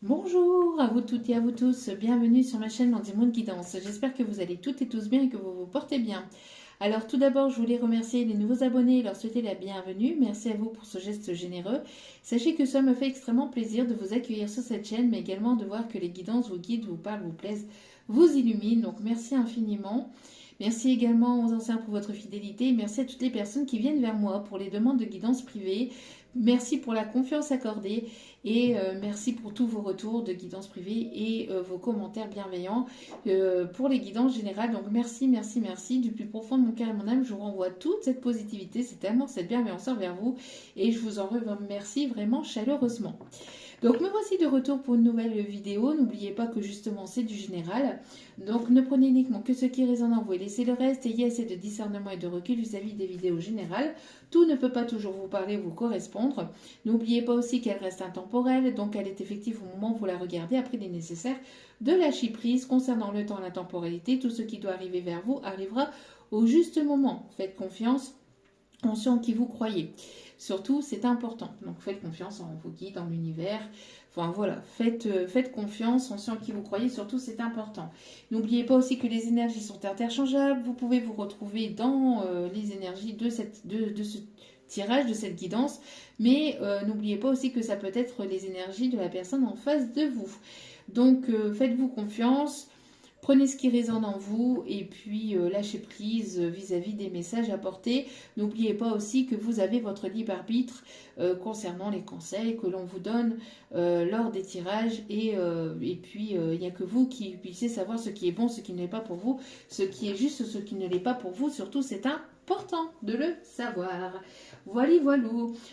Bonjour à vous toutes et à vous tous, bienvenue sur ma chaîne Mandy Moon Guidance. J'espère que vous allez toutes et tous bien et que vous vous portez bien. Alors tout d'abord, je voulais remercier les nouveaux abonnés et leur souhaiter la bienvenue. Merci à vous pour ce geste généreux. Sachez que ça me fait extrêmement plaisir de vous accueillir sur cette chaîne, mais également de voir que les guidances vous guident, vous parlent, vous plaisent, vous illuminent. Donc merci infiniment. Merci également aux anciens pour votre fidélité et merci à toutes les personnes qui viennent vers moi pour les demandes de guidance privée. Merci pour la confiance accordée et merci pour tous vos retours de guidance privée et vos commentaires bienveillants pour les guidances générales. Donc merci, merci, merci. Du plus profond de mon cœur et mon âme, je vous renvoie toute cette positivité, cet amour, cette bienveillance envers vous et je vous en remercie vraiment chaleureusement. Donc me voici de retour pour une nouvelle vidéo. N'oubliez pas que justement c'est du général. Donc ne prenez uniquement que ce qui résonne en vous et laissez le reste. Ayez assez de discernement et de recul vis-à-vis des vidéos générales. Tout ne peut pas toujours vous parler, vous correspondre. N'oubliez pas aussi qu'elle reste intemporelle. Donc elle est effective au moment où vous la regardez. Après il est nécessaire de lâcher prise concernant le temps et la temporalité. Tout ce qui doit arriver vers vous arrivera au juste moment. Faites confiance en ceux en qui vous croyez. Surtout, c'est important. Donc, faites confiance en vos guides, en l'univers. Enfin, voilà. Faites confiance en ceux en qui vous croyez. Surtout, c'est important. N'oubliez pas aussi que les énergies sont interchangeables. Vous pouvez vous retrouver dans les énergies de ce tirage, de cette guidance. Mais n'oubliez pas aussi que ça peut être les énergies de la personne en face de vous. Donc, faites-vous confiance. Prenez ce qui résonne en vous et puis lâchez prise vis-à-vis des messages apportés. N'oubliez pas aussi que vous avez votre libre arbitre concernant les conseils que l'on vous donne lors des tirages. Et puis, il n'y a que vous qui puissiez savoir ce qui est bon, ce qui n'est pas pour vous, ce qui est juste, ce qui ne l'est pas pour vous. Surtout, c'est important de le savoir. Voilà, voilà.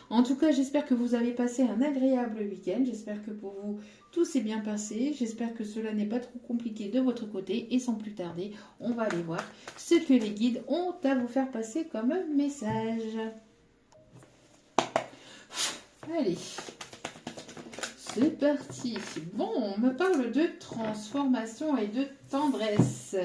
En tout cas, j'espère que vous avez passé un agréable week-end. J'espère que pour vous, tout s'est bien passé. J'espère que cela n'est pas trop compliqué de votre côté. Et sans plus tarder, on va aller voir ce que les guides ont à vous faire passer comme message. Allez, c'est parti. Bon, on me parle de transformation et de tendresse.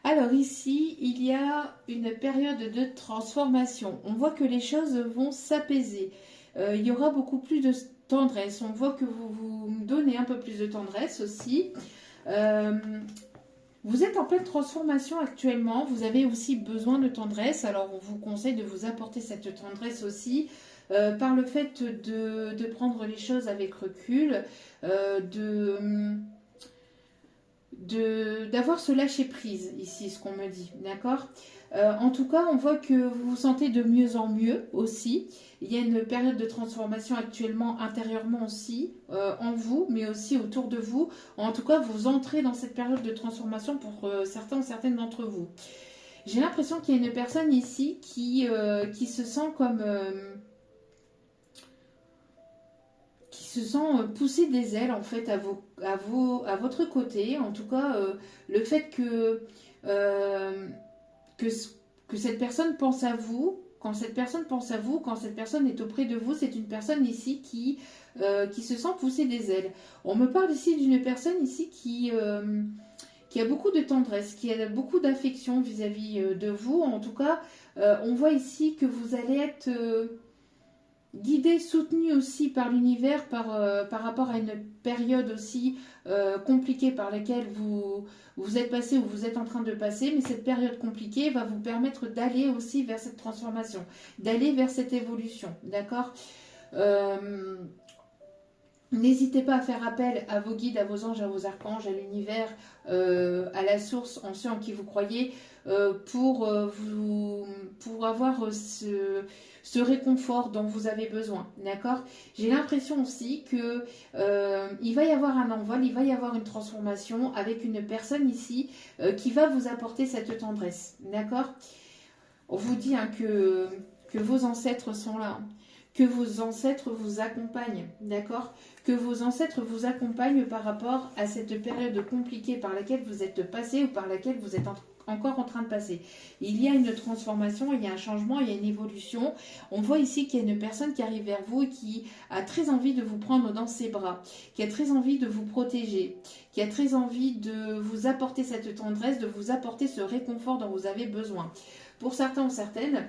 Alors ici, il y a une période de transformation. On voit que les choses vont s'apaiser. Il y aura beaucoup plus de tendresse. On voit que vous vous donnez un peu plus de tendresse aussi. Vous êtes en pleine transformation actuellement. Vous avez aussi besoin de tendresse. Alors on vous conseille de vous apporter cette tendresse aussi par le fait de prendre les choses avec recul, d'avoir ce lâcher prise ici, ce qu'on me dit, d'accord. En tout cas, on voit que vous vous sentez de mieux en mieux aussi. Il y a une période de transformation actuellement intérieurement aussi, en vous, mais aussi autour de vous. En tout cas, vous entrez dans cette période de transformation pour certains ou certaines d'entre vous. J'ai l'impression qu'il y a une personne ici qui se sent comme... qui se sent pousser des ailes en fait à votre côté. En tout cas, le fait que cette personne pense à vous, quand cette personne pense à vous, quand cette personne est auprès de vous, c'est une personne ici qui se sent pousser des ailes. On me parle ici d'une personne ici qui a beaucoup de tendresse, qui a beaucoup d'affection vis-à-vis de vous. En tout cas, on voit ici que vous allez être... guidé, soutenu aussi par l'univers par rapport à une période aussi compliquée par laquelle vous êtes passé ou vous êtes en train de passer, mais cette période compliquée va vous permettre d'aller aussi vers cette transformation, d'aller vers cette évolution, d'accord. N'hésitez pas à faire appel à vos guides, à vos anges, à vos archanges, à l'univers, à la source, en ceux en qui vous croyez, pour avoir ce réconfort dont vous avez besoin, d'accord. J'ai l'impression aussi que il va y avoir un envol, il va y avoir une transformation avec une personne ici qui va vous apporter cette tendresse, d'accord. On vous dit que vos ancêtres sont là, que vos ancêtres vous accompagnent, d'accord, que vos ancêtres vous accompagnent par rapport à cette période compliquée par laquelle vous êtes passé ou par laquelle vous êtes encore en train de passer. Il y a une transformation, il y a un changement, il y a une évolution. On voit ici qu'il y a une personne qui arrive vers vous et qui a très envie de vous prendre dans ses bras, qui a très envie de vous protéger, qui a très envie de vous apporter cette tendresse, de vous apporter ce réconfort dont vous avez besoin. Pour certains ou certaines,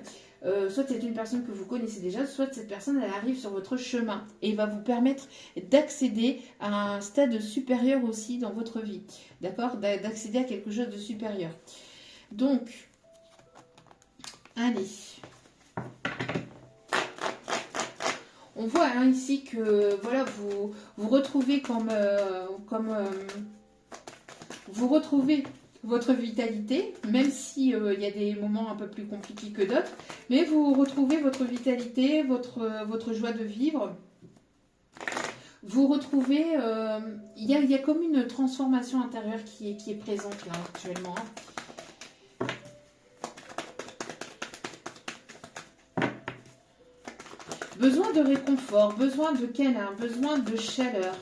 soit c'est une personne que vous connaissez déjà, soit cette personne elle arrive sur votre chemin et va vous permettre d'accéder à un stade supérieur aussi dans votre vie, d'accord, d'accéder à quelque chose de supérieur. Donc, allez. On voit hein, ici que voilà, vous retrouvez vous retrouvez votre vitalité, même si il y a des moments un peu plus compliqués que d'autres, mais vous retrouvez votre vitalité, votre joie de vivre. Vous retrouvez, il y a comme une transformation intérieure qui est présente là actuellement. Besoin de réconfort, besoin de câlin, besoin de chaleur,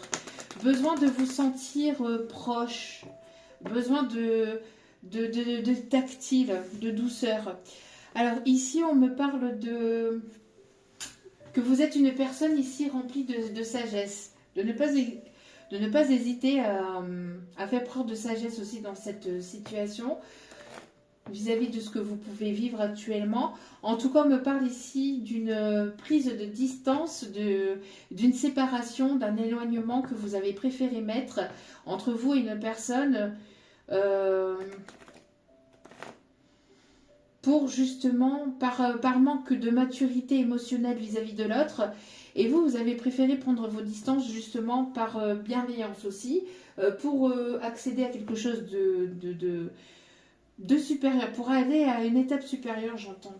besoin de vous sentir proche, besoin de tactile, de douceur. Alors ici, on me parle de que vous êtes une personne ici remplie de sagesse, de ne pas hésiter à faire preuve de sagesse aussi dans cette situation vis-à-vis de ce que vous pouvez vivre actuellement. En tout cas, on me parle ici d'une prise de distance, d'une séparation, d'un éloignement que vous avez préféré mettre entre vous et une personne pour justement, par manque de maturité émotionnelle vis-à-vis de l'autre. Et vous avez préféré prendre vos distances justement par bienveillance aussi, pour accéder à quelque chose de supérieur, pour aller à une étape supérieure, j'entends.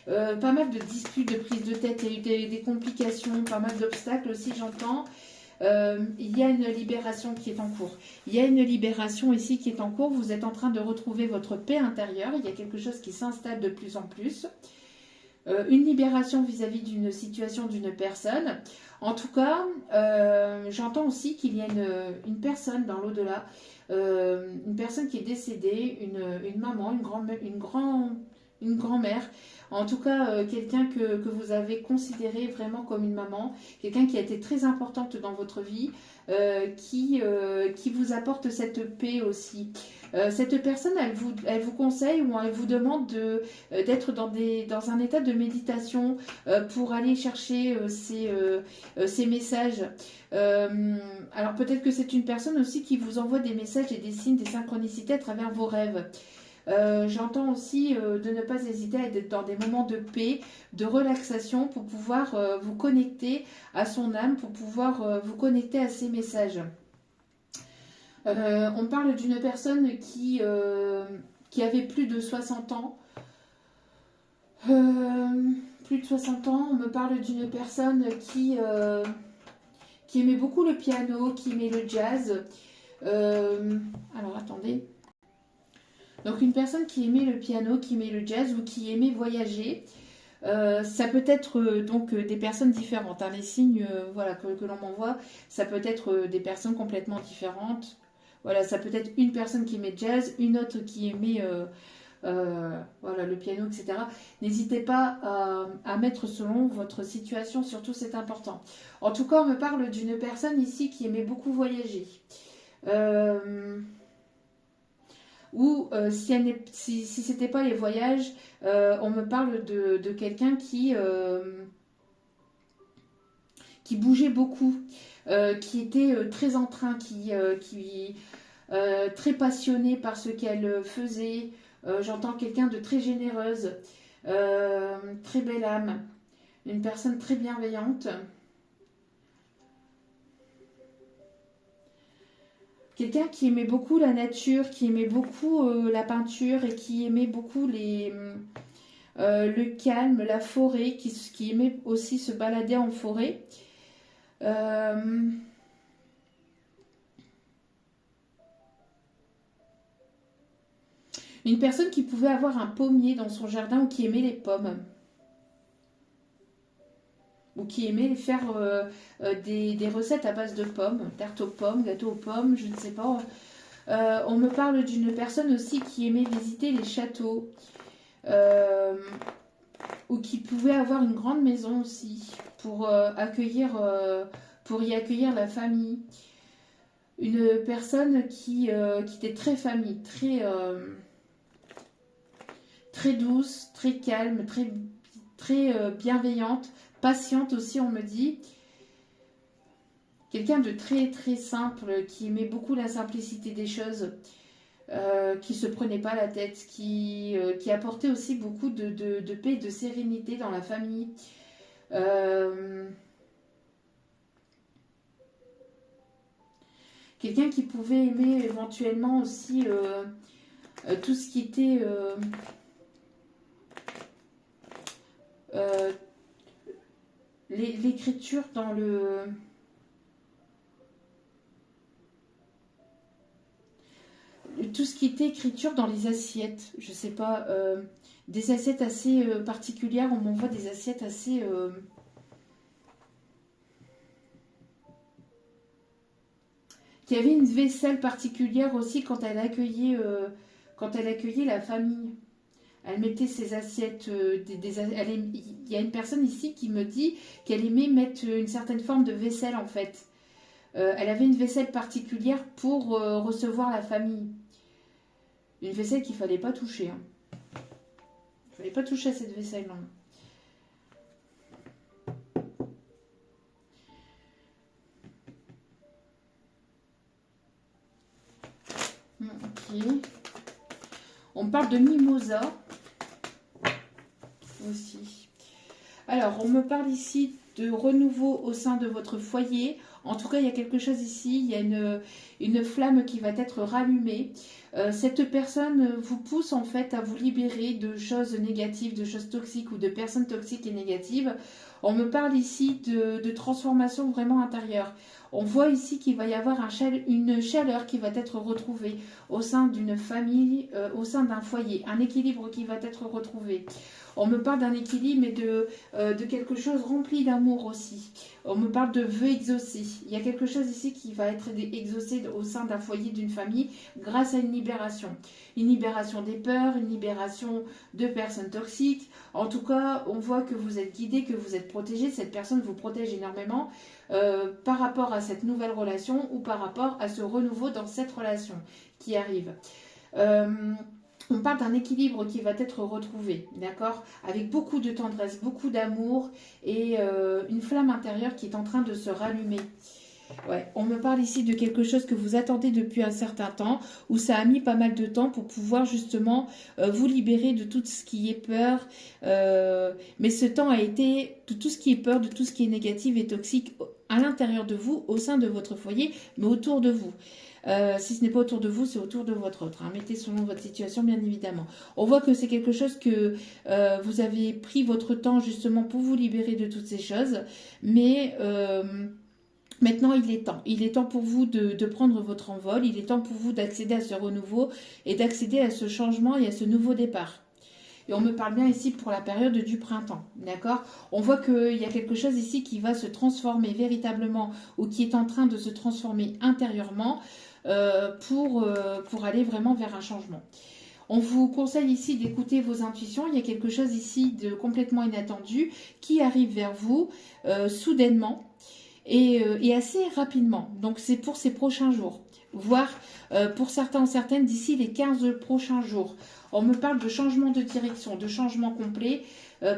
Pas mal de disputes, de prises de tête, il y a eu des complications, pas mal d'obstacles aussi, j'entends. Il y a une libération qui est en cours. Il y a une libération ici qui est en cours. Vous êtes en train de retrouver votre paix intérieure. Il y a quelque chose qui s'installe de plus en plus. Une libération vis-à-vis d'une situation, d'une personne. En tout cas, j'entends aussi qu'il y a une personne dans l'au-delà, une personne qui est décédée, une maman, une grand-mère, en tout cas quelqu'un que vous avez considéré vraiment comme une maman, quelqu'un qui a été très importante dans votre vie, qui vous apporte cette paix aussi. Cette personne, elle vous conseille ou elle vous demande d'être dans un état de méditation pour aller chercher ces messages. Alors peut-être que c'est une personne aussi qui vous envoie des messages et des signes, des synchronicités à travers vos rêves. J'entends aussi de ne pas hésiter à être dans des moments de paix, de relaxation pour pouvoir vous connecter à son âme, pour pouvoir vous connecter à ses messages. On parle d'une personne qui avait plus de 60 ans. Plus de 60 ans, on me parle d'une personne qui aimait beaucoup le piano, qui aimait le jazz. Alors attendez. Donc une personne qui aimait le piano, qui aimait le jazz ou qui aimait voyager. Ça peut être donc des personnes différentes. Hein. Les signes voilà, que l'on m'envoie, ça peut être des personnes complètement différentes. Voilà, ça peut être une personne qui aimait jazz, une autre qui aimait voilà, le piano, etc. N'hésitez pas à mettre selon votre situation, surtout c'est important. En tout cas, on me parle d'une personne ici qui aimait beaucoup voyager. Ou si ce n'était pas les voyages, on me parle de quelqu'un qui bougeait beaucoup, qui était très en train, qui très passionnée par ce qu'elle faisait. J'entends quelqu'un de très généreuse, très belle âme, une personne très bienveillante. Quelqu'un qui aimait beaucoup la nature, qui aimait beaucoup la peinture et qui aimait beaucoup le calme, la forêt, qui aimait aussi se balader en forêt. Une personne qui pouvait avoir un pommier dans son jardin ou qui aimait les pommes. Ou qui aimait faire des recettes à base de pommes, tarte aux pommes, gâteau aux pommes, je ne sais pas. On me parle d'une personne aussi qui aimait visiter les châteaux. Ou qui pouvait avoir une grande maison aussi pour y accueillir la famille. Une personne qui était très famille, très douce, très calme, très bienveillante, patiente aussi, on me dit. Quelqu'un de très très simple, qui aimait beaucoup la simplicité des choses, qui se prenait pas la tête, qui apportait aussi beaucoup de paix et de sérénité dans la famille. Quelqu'un qui pouvait aimer éventuellement aussi tout ce qui était l'écriture dans le... Tout ce qui était écriture dans les assiettes, je sais pas, des assiettes assez particulières, on m'envoie des assiettes assez... qui avait une vaisselle particulière aussi quand elle accueillait la famille. Elle mettait ses assiettes, il y a une personne ici qui me dit qu'elle aimait mettre une certaine forme de vaisselle en fait. Elle avait une vaisselle particulière pour recevoir la famille. Une vaisselle qu'il ne fallait pas toucher. Hein. Il ne fallait pas toucher à cette vaisselle. Non. Ok. On parle de mimosa aussi. Alors, on me parle ici de renouveau au sein de votre foyer. En tout cas, il y a quelque chose ici, il y a une flamme qui va être rallumée. Cette personne vous pousse en fait à vous libérer de choses négatives, de choses toxiques ou de personnes toxiques et négatives. On me parle ici de transformation vraiment intérieure. On voit ici qu'il va y avoir une chaleur qui va être retrouvée au sein d'une famille, au sein d'un foyer, un équilibre qui va être retrouvé. On me parle d'un équilibre et de quelque chose rempli d'amour aussi. On me parle de vœux exaucés. Il y a quelque chose ici qui va être exaucé au sein d'un foyer, d'une famille, grâce à une libération. Une libération des peurs, une libération de personnes toxiques. En tout cas, on voit que vous êtes guidé, que vous êtes protégé. Cette personne vous protège énormément par rapport à cette nouvelle relation ou par rapport à ce renouveau dans cette relation qui arrive. On parle d'un équilibre qui va être retrouvé, d'accord? Avec beaucoup de tendresse, beaucoup d'amour et une flamme intérieure qui est en train de se rallumer. Ouais, on me parle ici de quelque chose que vous attendez depuis un certain temps, où ça a mis pas mal de temps pour pouvoir justement vous libérer de tout ce qui est peur. Mais ce temps a été de tout ce qui est peur, de tout ce qui est négatif et toxique à l'intérieur de vous, au sein de votre foyer, mais autour de vous. Si ce n'est pas autour de vous, c'est autour de votre autre. Hein. Mettez selon votre situation, bien évidemment. On voit que c'est quelque chose que vous avez pris votre temps justement pour vous libérer de toutes ces choses. Mais maintenant, il est temps. Il est temps pour vous de prendre votre envol. Il est temps pour vous d'accéder à ce renouveau et d'accéder à ce changement et à ce nouveau départ. Et on me parle bien ici pour la période du printemps, d'accord? On voit qu'il y a quelque chose ici qui va se transformer véritablement ou qui est en train de se transformer intérieurement pour aller vraiment vers un changement. On vous conseille ici d'écouter vos intuitions. Il y a quelque chose ici de complètement inattendu qui arrive vers vous soudainement et assez rapidement. Donc c'est pour ces prochains jours, voire pour certains ou certaines d'ici les 15 prochains jours. On me parle de changement de direction, de changement complet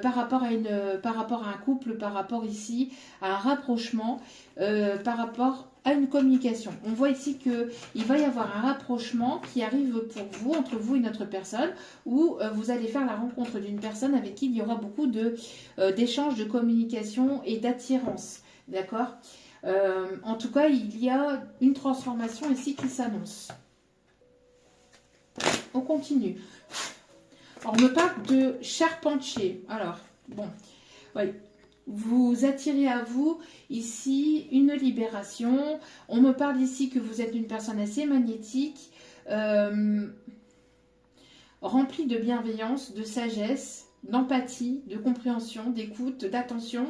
par rapport à un couple, par rapport ici à un rapprochement, par rapport à une communication. On voit ici qu'il va y avoir un rapprochement qui arrive pour vous, entre vous et notre personne, où vous allez faire la rencontre d'une personne avec qui il y aura beaucoup d'échanges, de communication et d'attirance. D'accord? En tout cas, il y a une transformation ici qui s'annonce. On continue. On me parle de charpentier. Alors, bon, oui. Vous attirez à vous ici une libération. On me parle ici que vous êtes une personne assez magnétique, remplie de bienveillance, de sagesse, d'empathie, de compréhension, d'écoute, d'attention.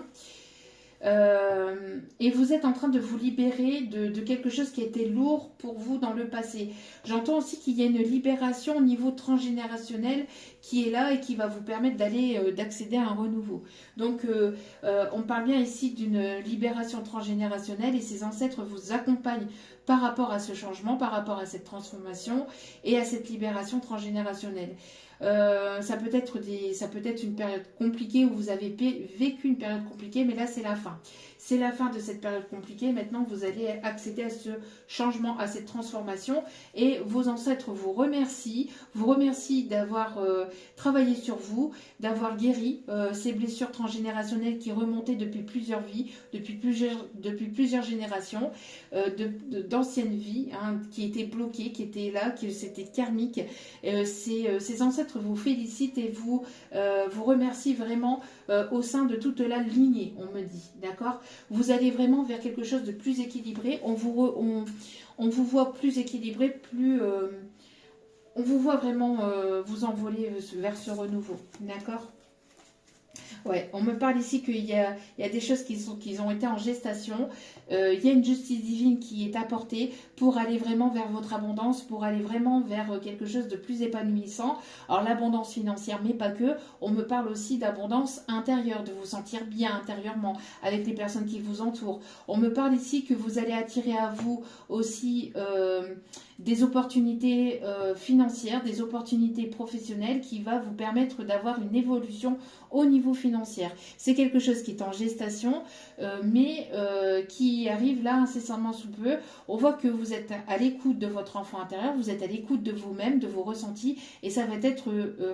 Et vous êtes en train de vous libérer de quelque chose qui a été lourd pour vous dans le passé. J'entends aussi qu'il y a une libération au niveau transgénérationnel qui est là et qui va vous permettre d'accéder à un renouveau. Donc on parle bien ici d'une libération transgénérationnelle et ces ancêtres vous accompagnent par rapport à ce changement, par rapport à cette transformation et à cette libération transgénérationnelle. Ça peut être une période compliquée où vous avez vécu une période compliquée, mais là c'est la fin. C'est la fin de cette période compliquée. Maintenant, vous allez accéder à ce changement, à cette transformation. Et vos ancêtres vous remercient d'avoir travaillé sur vous, d'avoir guéri ces blessures transgénérationnelles qui remontaient depuis plusieurs vies, depuis plusieurs générations, d'anciennes vies, hein, qui étaient bloquées, qui étaient là, que c'était karmique. Ces ancêtres vous félicitent et vous remercient vraiment au sein de toute la lignée, on me dit, d'accord? Vous allez vraiment vers quelque chose de plus équilibré, on vous voit plus équilibré, on vous voit vraiment vous envoler vers ce renouveau, d'accord? Ouais, on me parle ici qu'il y a des choses qui ont été en gestation. Il y a une justice divine qui est apportée pour aller vraiment vers votre abondance, pour aller vraiment vers quelque chose de plus épanouissant. Alors l'abondance financière, mais pas que. On me parle aussi d'abondance intérieure, de vous sentir bien intérieurement avec les personnes qui vous entourent. On me parle ici que vous allez attirer à vous aussi des opportunités financières, des opportunités professionnelles qui va vous permettre d'avoir une évolution au niveau financier. C'est quelque chose qui est en gestation, mais qui arrive là incessamment sous peu. On voit que vous êtes à l'écoute de votre enfant intérieur, vous êtes à l'écoute de vous-même, de vos ressentis, et ça va être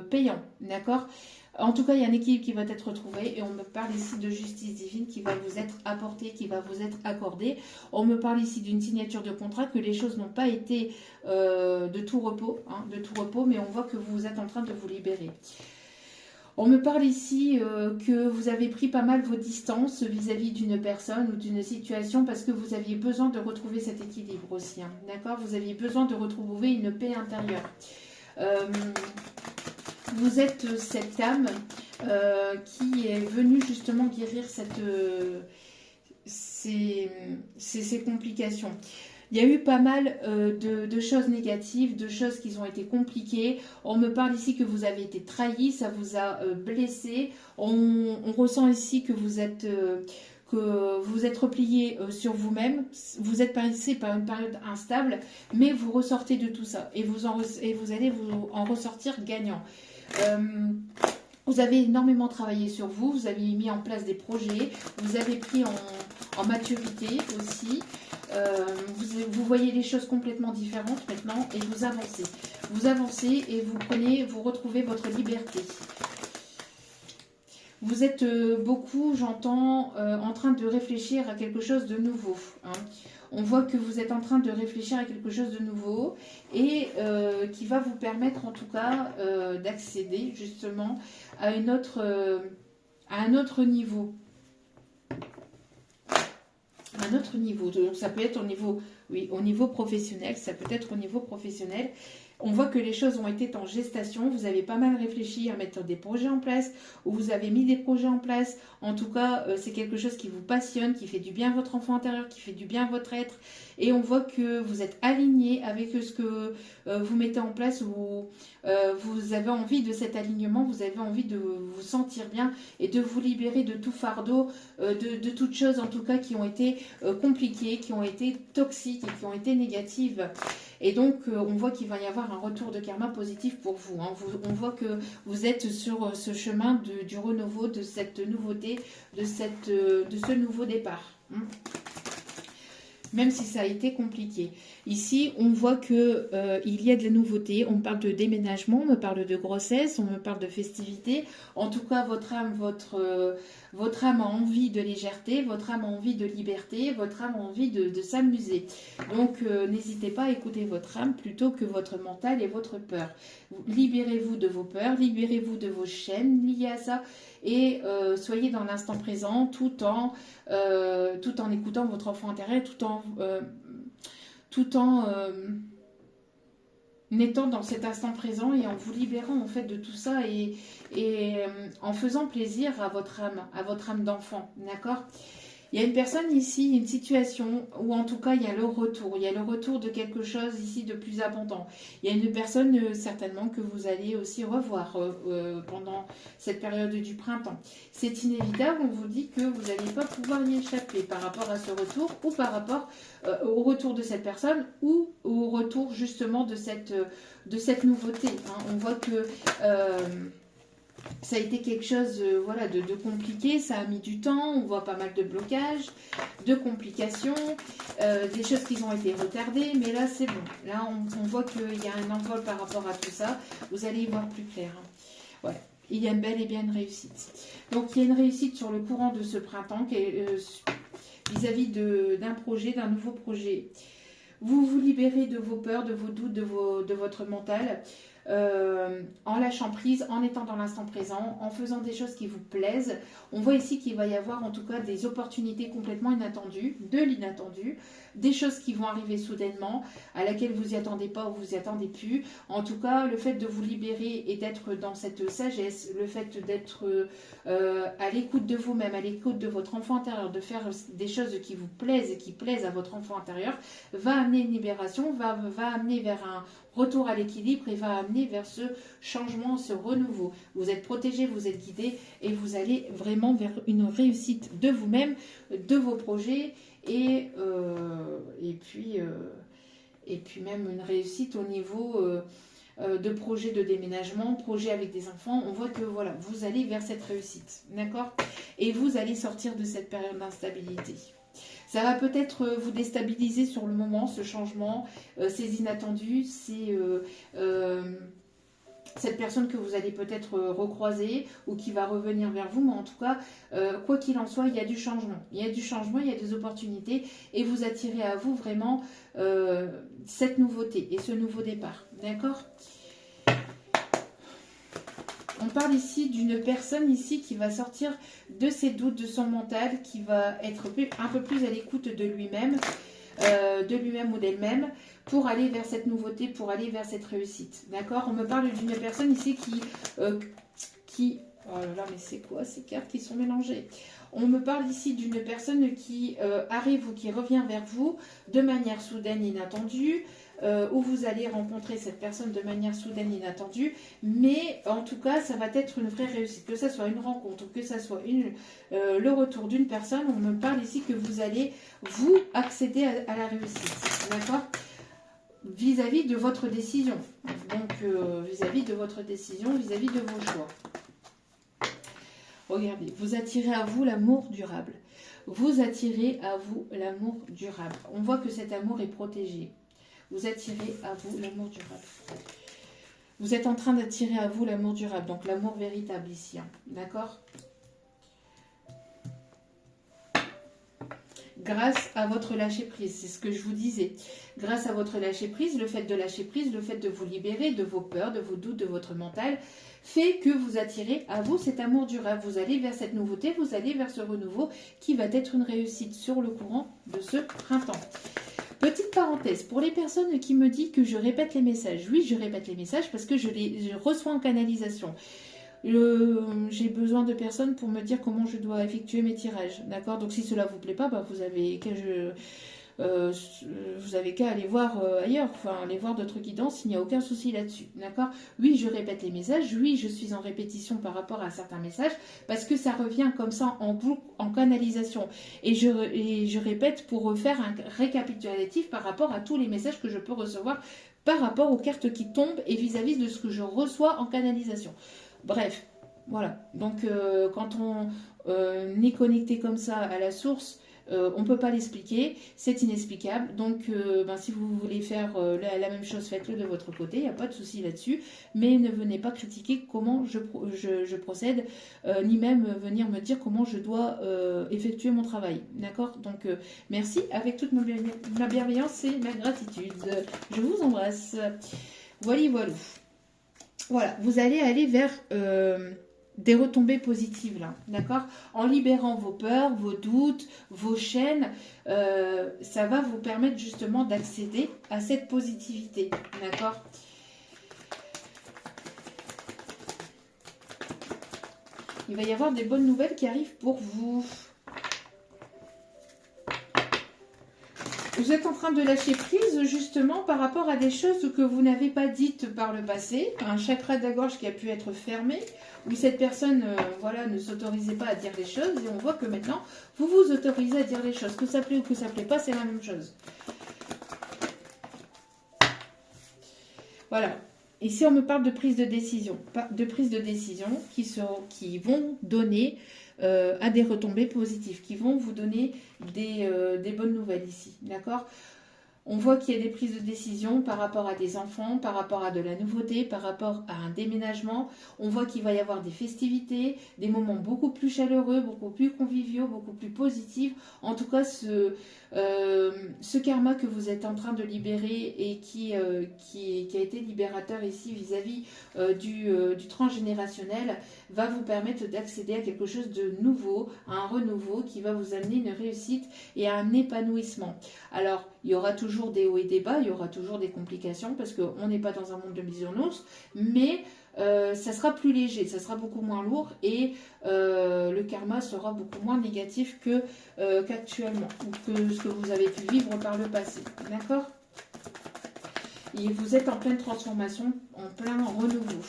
payant, d'accord? En tout cas, il y a un équilibre qui va être trouvé et on me parle ici de justice divine qui va vous être apportée, qui va vous être accordée. On me parle ici d'une signature de contrat, que les choses n'ont pas été de tout repos, mais on voit que vous êtes en train de vous libérer. On me parle ici que vous avez pris pas mal vos distances vis-à-vis d'une personne ou d'une situation parce que vous aviez besoin de retrouver cet équilibre aussi, hein, d'accord? Vous aviez besoin de retrouver une paix intérieure. Vous êtes cette âme qui est venue justement guérir ces complications. Il y a eu pas mal de choses négatives, de choses qui ont été compliquées. On me parle ici que vous avez été trahi, ça vous a blessé. On ressent ici que vous êtes replié sur vous-même. Vous êtes passé par une période instable, mais vous ressortez de tout ça et vous allez vous en ressortir gagnant. Vous avez énormément travaillé sur vous, vous avez mis en place des projets, vous avez pris en maturité aussi. Vous voyez les choses complètement différentes maintenant et vous avancez. Vous avancez et vous retrouvez votre liberté. Vous êtes beaucoup, j'entends, en train de réfléchir à quelque chose de nouveau, hein. On voit que vous êtes en train de réfléchir à quelque chose de nouveau et qui va vous permettre en tout cas d'accéder justement à un autre niveau. Un autre niveau. Donc ça peut être au niveau professionnel, ça peut être au niveau professionnel. On voit que les choses ont été en gestation, vous avez pas mal réfléchi à mettre des projets en place, ou vous avez mis des projets en place. En tout cas, c'est quelque chose qui vous passionne, qui fait du bien à votre enfant intérieur, qui fait du bien à votre être. Et on voit que vous êtes aligné avec ce que vous mettez en place, ou vous avez envie de cet alignement, vous avez envie de vous sentir bien et de vous libérer de tout fardeau, de toutes choses en tout cas qui ont été compliquées, qui ont été toxiques et qui ont été négatives. Et donc, on voit qu'il va y avoir un retour de karma positif pour vous, hein. On voit que vous êtes sur ce chemin du renouveau, de cette nouveauté, de ce nouveau départ, hein. Même si ça a été compliqué. Ici, on voit que il y a de la nouveauté. On me parle de déménagement, on me parle de grossesse, on me parle de festivité. En tout cas, votre âme a envie de légèreté, votre âme a envie de liberté, votre âme a envie de s'amuser. Donc, n'hésitez pas à écouter votre âme plutôt que votre mental et votre peur. Libérez-vous de vos peurs, libérez-vous de vos chaînes liées à ça et soyez dans l'instant présent tout en écoutant votre enfant intérieur, tout en étant dans cet instant présent et en vous libérant en fait de tout ça et en faisant plaisir à votre âme d'enfant, d'accord? Il y a une personne ici, une situation où en tout cas il y a le retour. Il y a le retour de quelque chose ici de plus abondant. Il y a une personne certainement que vous allez aussi revoir pendant cette période du printemps. C'est inévitable, on vous dit que vous n'allez pas pouvoir y échapper par rapport à ce retour ou par rapport au retour de cette personne ou au retour justement de cette nouveauté. Hein. On voit que... ça a été quelque chose voilà, de compliqué, ça a mis du temps, on voit pas mal de blocages, de complications, des choses qui ont été retardées, mais là c'est bon. Là on voit qu'il y a un envol par rapport à tout ça, vous allez y voir plus clair. Hein. Ouais. Il y a bel et bien une réussite. Donc il y a une réussite sur le courant de ce printemps vis-à-vis d'un projet, d'un nouveau projet. Vous vous libérez de vos peurs, de vos doutes, de votre mental. En lâchant prise, en étant dans l'instant présent, en faisant des choses qui vous plaisent. On voit ici qu'il va y avoir en tout cas des opportunités complètement inattendues, de l'inattendu, des choses qui vont arriver soudainement, à laquelle vous n'y attendez pas ou vous n'y attendez plus. En tout cas, le fait de vous libérer et d'être dans cette sagesse, le fait d'être à l'écoute de vous-même, à l'écoute de votre enfant intérieur, de faire des choses qui vous plaisent et qui plaisent à votre enfant intérieur, va amener une libération, va amener vers un retour à l'équilibre et va amener vers ce changement, ce renouveau. Vous êtes protégé, vous êtes guidé et vous allez vraiment vers une réussite de vous-même, de vos projets et puis même une réussite au niveau de projets de déménagement, projets avec des enfants. On voit que voilà, vous allez vers cette réussite, d'accord? Et vous allez sortir de cette période d'instabilité. Ça va peut-être vous déstabiliser sur le moment, ce changement, ces inattendus, cette personne que vous allez peut-être recroiser ou qui va revenir vers vous. Mais en tout cas, quoi qu'il en soit, il y a du changement. Il y a du changement, il y a des opportunités et vous attirez à vous vraiment cette nouveauté et ce nouveau départ. D'accord ? On parle ici d'une personne ici qui va sortir de ses doutes, de son mental, qui va être un peu plus à l'écoute de lui-même ou d'elle-même, pour aller vers cette nouveauté, pour aller vers cette réussite. D'accord? On me parle d'une personne ici qui... Oh là là, mais c'est quoi ces cartes qui sont mélangées? On me parle ici d'une personne qui arrive ou qui revient vers vous de manière soudaine, inattendue, où vous allez rencontrer cette personne de manière soudaine, inattendue, mais en tout cas, ça va être une vraie réussite, que ça soit une rencontre, que ça soit le retour d'une personne. On me parle ici que vous allez, vous, accéder à la réussite, d'accord? Vis-à-vis de votre décision, donc vis-à-vis de votre décision, vis-à-vis de vos choix. Regardez, vous attirez à vous l'amour durable. Vous attirez à vous l'amour durable. On voit que cet amour est protégé. Vous attirez à vous l'amour durable. Vous êtes en train d'attirer à vous l'amour durable, donc l'amour véritable ici, hein, d'accord? Grâce à votre lâcher-prise, c'est ce que je vous disais. Grâce à votre lâcher-prise, le fait de lâcher prise, le fait de vous libérer de vos peurs, de vos doutes, de votre mental, fait que vous attirez à vous cet amour durable. Vous allez vers cette nouveauté, vous allez vers ce renouveau qui va être une réussite sur le courant de ce printemps. Petite parenthèse, pour les personnes qui me disent que je répète les messages, oui, je répète les messages parce que je reçois en canalisation. J'ai besoin de personnes pour me dire comment je dois effectuer mes tirages, d'accord? Donc si cela vous plaît pas, bah, vous avez qu'à aller voir ailleurs, enfin aller voir d'autres guidances, il n'y a aucun souci là-dessus, d'accord? Oui, je répète les messages, oui, je suis en répétition par rapport à certains messages, parce que ça revient comme ça en boucle, en canalisation, et je répète pour refaire un récapitulatif par rapport à tous les messages que je peux recevoir par rapport aux cartes qui tombent et vis-à-vis de ce que je reçois en canalisation. Bref, voilà, donc quand on est connecté comme ça à la source, on ne peut pas l'expliquer, c'est inexplicable. Donc, si vous voulez faire la même chose, faites-le de votre côté, il n'y a pas de souci là-dessus. Mais ne venez pas critiquer comment je procède, ni même venir me dire comment je dois effectuer mon travail. D'accord? Donc, merci avec toute ma bienveillance et ma gratitude. Je vous embrasse. Voilà, voilà. Voilà, vous allez aller vers... des retombées positives là, d'accord? En libérant vos peurs, vos doutes, vos chaînes, ça va vous permettre justement d'accéder à cette positivité, d'accord? Il va y avoir des bonnes nouvelles qui arrivent pour vous. Vous êtes en train de lâcher prise justement par rapport à des choses que vous n'avez pas dites par le passé, un chakra de la gorge qui a pu être fermé, où cette personne voilà, ne s'autorisait pas à dire les choses, et on voit que maintenant, vous vous autorisez à dire les choses. Que ça plaît ou que ça plaît pas, c'est la même chose. Voilà. Ici, on me parle de prise de décision. De prise de décision qui vont donner à des retombées positives, qui vont vous donner des bonnes nouvelles ici. D'accord ? On voit qu'il y a des prises de décision par rapport à des enfants, par rapport à de la nouveauté, par rapport à un déménagement. On voit qu'il va y avoir des festivités, des moments beaucoup plus chaleureux, beaucoup plus conviviaux, beaucoup plus positifs. En tout cas, ce karma que vous êtes en train de libérer et qui a été libérateur ici vis-à-vis du transgénérationnel va vous permettre d'accéder à quelque chose de nouveau, à un renouveau qui va vous amener une réussite et à un épanouissement. Alors, il y aura toujours des hauts et des bas, il y aura toujours des complications parce qu'on n'est pas dans un monde de bisounours, mais ça sera plus léger, ça sera beaucoup moins lourd et le karma sera beaucoup moins négatif qu'actuellement ou que ce que vous avez pu vivre par le passé. D'accord ? Et vous êtes en pleine transformation, en plein renouveau.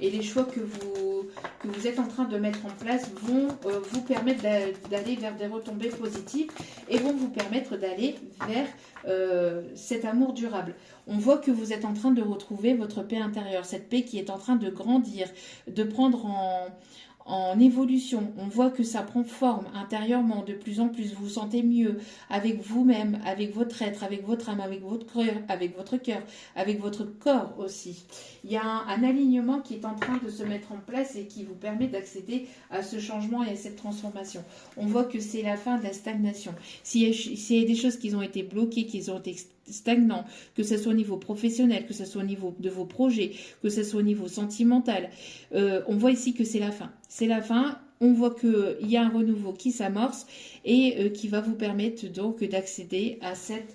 Et les choix que vous êtes en train de mettre en place vont vous permettre d'aller vers des retombées positives et vont vous permettre d'aller vers cet amour durable. On voit que vous êtes en train de retrouver votre paix intérieure, cette paix qui est en train de grandir, de prendre en évolution. On voit que ça prend forme intérieurement, de plus en plus, vous vous sentez mieux avec vous-même, avec votre être, avec votre âme, avec votre cœur, avec votre corps aussi. Il y a un alignement qui est en train de se mettre en place et qui vous permet d'accéder à ce changement et à cette transformation. On voit que c'est la fin de la stagnation. S'il y a des choses qui ont été bloquées, qui ont été stagnants, que ce soit au niveau professionnel, que ce soit au niveau de vos projets, que ce soit au niveau sentimental, on voit ici que c'est la fin. C'est la fin, on voit qu'il y a un renouveau qui s'amorce et qui va vous permettre donc d'accéder à cette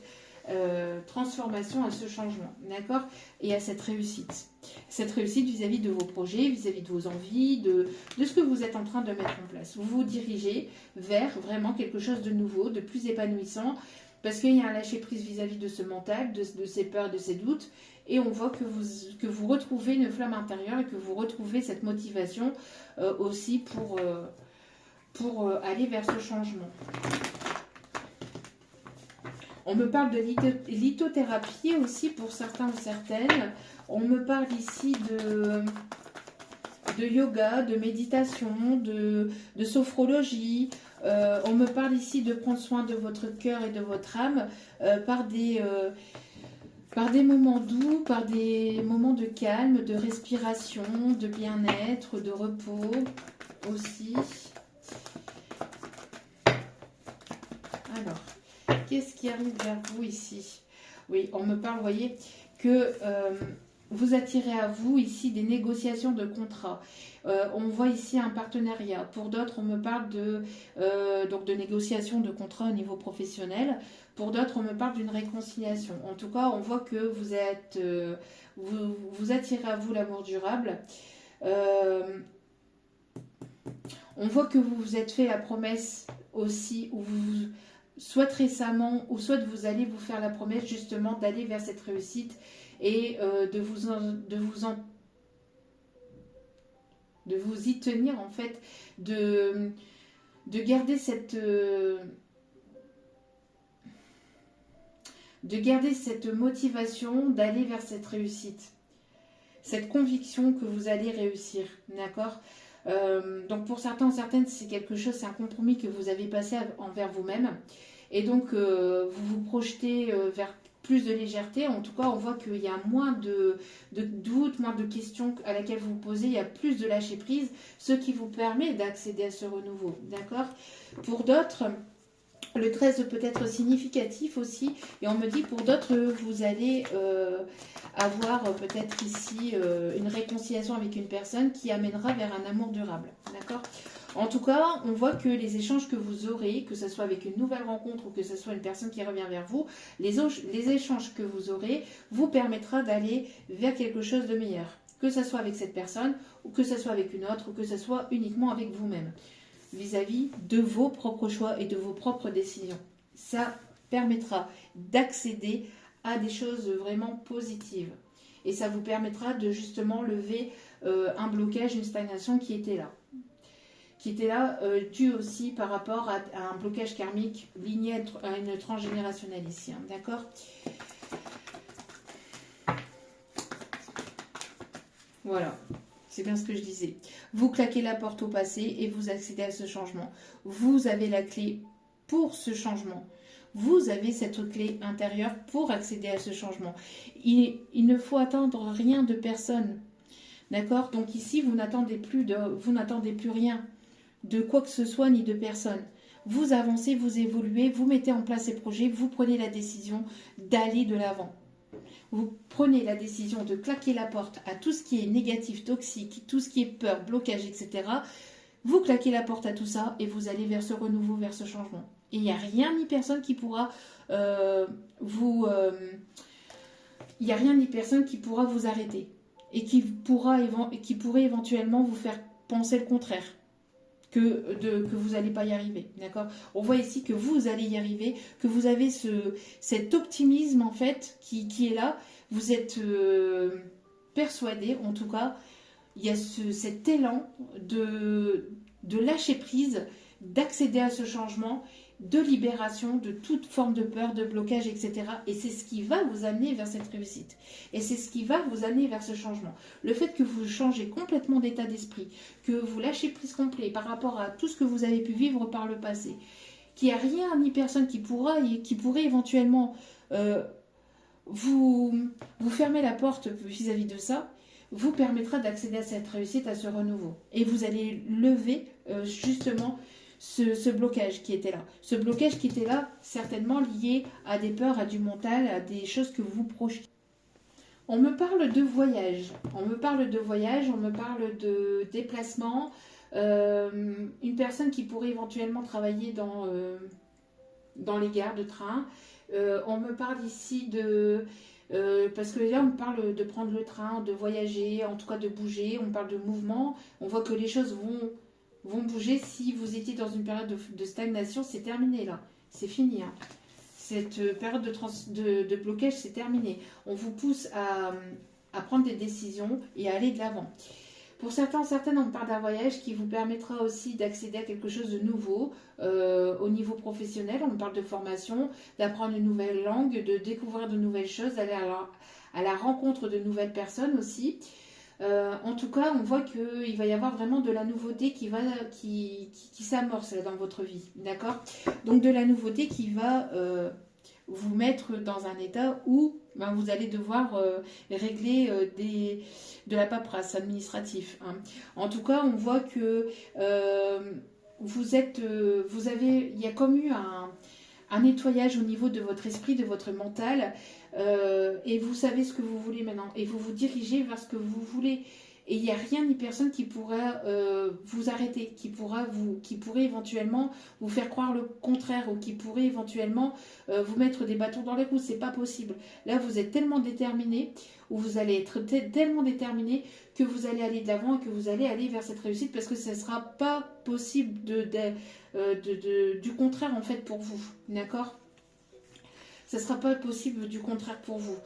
transformation, à ce changement, d'accord ? Et à cette réussite. Cette réussite vis-à-vis de vos projets, vis-à-vis de vos envies, de ce que vous êtes en train de mettre en place. Vous vous dirigez vers vraiment quelque chose de nouveau, de plus épanouissant, parce qu'il y a un lâcher-prise vis-à-vis de ce mental, de ses peurs, de ses doutes, et on voit que vous retrouvez une flamme intérieure et que vous retrouvez cette motivation aussi pour aller vers ce changement. On me parle de lithothérapie aussi pour certains ou certaines. On me parle ici de yoga, de méditation, de sophrologie. On me parle ici de prendre soin de votre cœur et de votre âme par des moments doux, par des moments de calme, de respiration, de bien-être, de repos aussi. Alors, qu'est-ce qui arrive vers vous ici? Oui, on me parle, vous voyez, que vous attirez à vous ici des négociations de contrats. On voit ici un partenariat. Pour d'autres, on me parle donc de négociations de contrats au niveau professionnel. Pour d'autres, on me parle d'une réconciliation. En tout cas, on voit que vous attirez à vous l'amour durable. On voit que vous vous êtes fait la promesse aussi, soit récemment, ou soit vous allez vous faire la promesse justement d'aller vers cette réussite et de vous y tenir en fait, de garder cette motivation d'aller vers cette réussite, cette conviction que vous allez réussir, d'accord ? Donc pour certains, certaines, c'est quelque chose, c'est un compromis que vous avez passé envers vous-même, et donc vous vous projetez vers plus de légèreté. En tout cas, on voit qu'il y a moins de doutes, moins de questions à laquelle vous vous posez, il y a plus de lâcher prise, ce qui vous permet d'accéder à ce renouveau, d'accord ? Pour d'autres, le 13 peut être significatif aussi, et on me dit pour d'autres, vous allez avoir peut-être ici une réconciliation avec une personne qui amènera vers un amour durable, d'accord ? En tout cas, on voit que les échanges que vous aurez, que ce soit avec une nouvelle rencontre ou que ce soit une personne qui revient vers vous, les échanges que vous aurez vous permettra d'aller vers quelque chose de meilleur, que ce soit avec cette personne ou que ce soit avec une autre ou que ce soit uniquement avec vous-même, vis-à-vis de vos propres choix et de vos propres décisions. Ça, permettra d'accéder à des choses vraiment positives. Et ça vous permettra de justement lever un blocage, une stagnation qui était là. Dû aussi par rapport à un blocage karmique lié à une transgénérationnelle ici, hein, d'accord? Voilà, c'est bien ce que je disais. Vous claquez la porte au passé et vous accédez à ce changement. Vous avez la clé pour ce changement. Vous avez cette clé intérieure pour accéder à ce changement. Il ne faut attendre rien de personne. D'accord? Donc ici, vous n'attendez plus rien de quoi que ce soit ni de personne. Vous avancez, vous évoluez, vous mettez en place ces projets, vous prenez la décision d'aller de l'avant. Vous prenez la décision de claquer la porte à tout ce qui est négatif, toxique, tout ce qui est peur, blocage, etc. Vous claquez la porte à tout ça et vous allez vers ce renouveau, vers ce changement. Et il n'y a rien ni personne qui pourra il n'y a rien ni personne qui pourra vous arrêter et qui pourrait éventuellement vous faire penser le contraire. Que vous n'allez pas y arriver, d'accord? On voit ici que vous allez y arriver, que vous avez cet optimisme en fait qui est là. Vous êtes persuadé, en tout cas, il y a cet élan de lâcher prise, d'accéder à ce changement, de libération de toute forme de peur, de blocage, etc. Et c'est ce qui va vous amener vers cette réussite. Et c'est ce qui va vous amener vers ce changement. Le fait que vous changez complètement d'état d'esprit, que vous lâchez prise complet par rapport à tout ce que vous avez pu vivre par le passé, qu'il n'y a rien ni personne qui pourrait éventuellement vous fermer la porte vis-à-vis de ça, vous permettra d'accéder à cette réussite, à ce renouveau. Et vous allez lever justement ce blocage qui était là. Ce blocage qui était là, certainement lié à des peurs, à du mental, à des choses que vous projetez. On me parle de voyage, on me parle de déplacement, une personne qui pourrait éventuellement travailler dans les gares de train. On me parle ici de... parce que là, on me parle de prendre le train, de voyager, en tout cas de bouger, on parle de mouvement. On voit que les choses vont bouger. Si vous étiez dans une période de stagnation, c'est terminé là. C'est fini. Hein. Cette période de blocage, c'est terminé. On vous pousse à prendre des décisions et à aller de l'avant. Pour certaines, on parle d'un voyage qui vous permettra aussi d'accéder à quelque chose de nouveau au niveau professionnel. On parle de formation, d'apprendre une nouvelle langue, de découvrir de nouvelles choses, d'aller à la rencontre de nouvelles personnes aussi. En tout cas, on voit qu'il va y avoir vraiment de la nouveauté qui s'amorce dans votre vie, d'accord? Donc de la nouveauté qui va vous mettre dans un état où vous allez devoir régler de la paperasse administrative. Hein. En tout cas, on voit que il y a comme eu un nettoyage au niveau de votre esprit, de votre mental, et vous savez ce que vous voulez maintenant, et vous vous dirigez vers ce que vous voulez. Et il n'y a rien ni personne qui pourrait vous arrêter, qui pourrait éventuellement vous faire croire le contraire, ou qui pourrait éventuellement vous mettre des bâtons dans les roues. C'est pas possible. Là, vous êtes tellement déterminé, ou vous allez être tellement déterminé que vous allez aller de l'avant et que vous allez aller vers cette réussite, parce que ce ne sera pas possible du contraire en fait pour vous. D'accord ? Ce ne sera pas possible du contraire pour vous.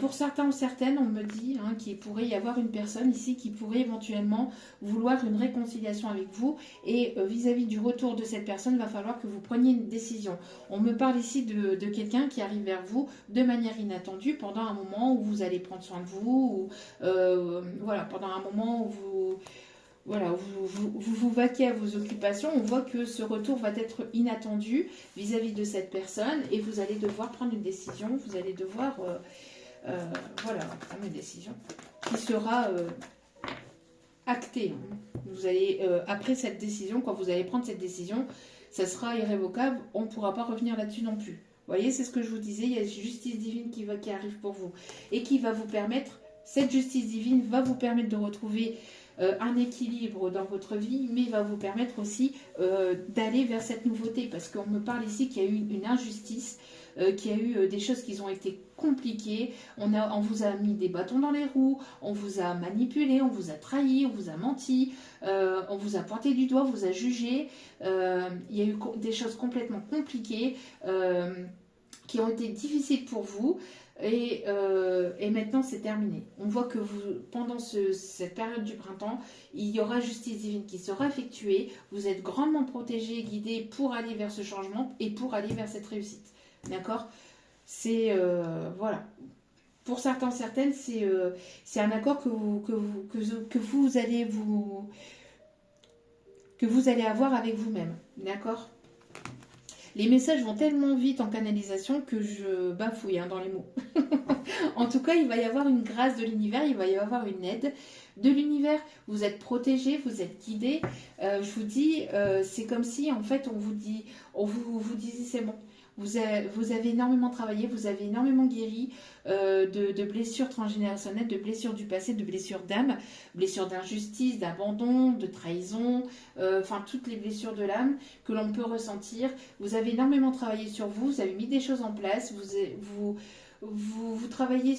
Pour certains ou certaines, on me dit qu'il pourrait y avoir une personne ici qui pourrait éventuellement vouloir une réconciliation avec vous, et vis-à-vis du retour de cette personne, il va falloir que vous preniez une décision. On me parle ici de quelqu'un qui arrive vers vous de manière inattendue pendant un moment où vous allez prendre soin de vous, ou pendant un moment où vous vaquez à vos occupations. On voit que ce retour va être inattendu vis-à-vis de cette personne, et vous allez devoir prendre une décision, vous allez devoir prendre une décision qui sera actée. Vous allez, après cette décision, quand vous allez prendre cette décision, ça sera irrévocable, on ne pourra pas revenir là-dessus non plus. Vous voyez, c'est ce que je vous disais, il y a une justice divine qui arrive pour vous, et qui va vous permettre, cette justice divine va vous permettre de retrouver un équilibre dans votre vie, mais va vous permettre aussi d'aller vers cette nouveauté, parce qu'on me parle ici qu'il y a eu une injustice, qu'il y a eu des choses qui ont été compliquées, on vous a mis des bâtons dans les roues, on vous a manipulé, on vous a trahi, on vous a menti, on vous a pointé du doigt, on vous a jugé, il y a eu des choses complètement compliquées, qui ont été difficiles pour vous. Et maintenant, c'est terminé. On voit que vous, pendant cette période du printemps, il y aura justice divine qui sera effectuée. Vous êtes grandement protégé, guidé pour aller vers ce changement et pour aller vers cette réussite. D'accord? C'est voilà. Pour certains, certaines, c'est un accord que vous allez avoir avec vous-même. D'accord? Les messages vont tellement vite en canalisation que je bafouille dans les mots. En tout cas, il va y avoir une grâce de l'univers, il va y avoir une aide de l'univers. Vous êtes protégé, vous êtes guidé. Je vous dis, c'est comme si en fait on vous disait c'est bon. Vous avez énormément travaillé, vous avez énormément guéri de blessures transgénérationnelles, de blessures du passé, de blessures d'âme, blessures d'injustice, d'abandon, de trahison, enfin toutes les blessures de l'âme que l'on peut ressentir. Vous avez énormément travaillé sur vous, vous avez mis des choses en place, vous travaillez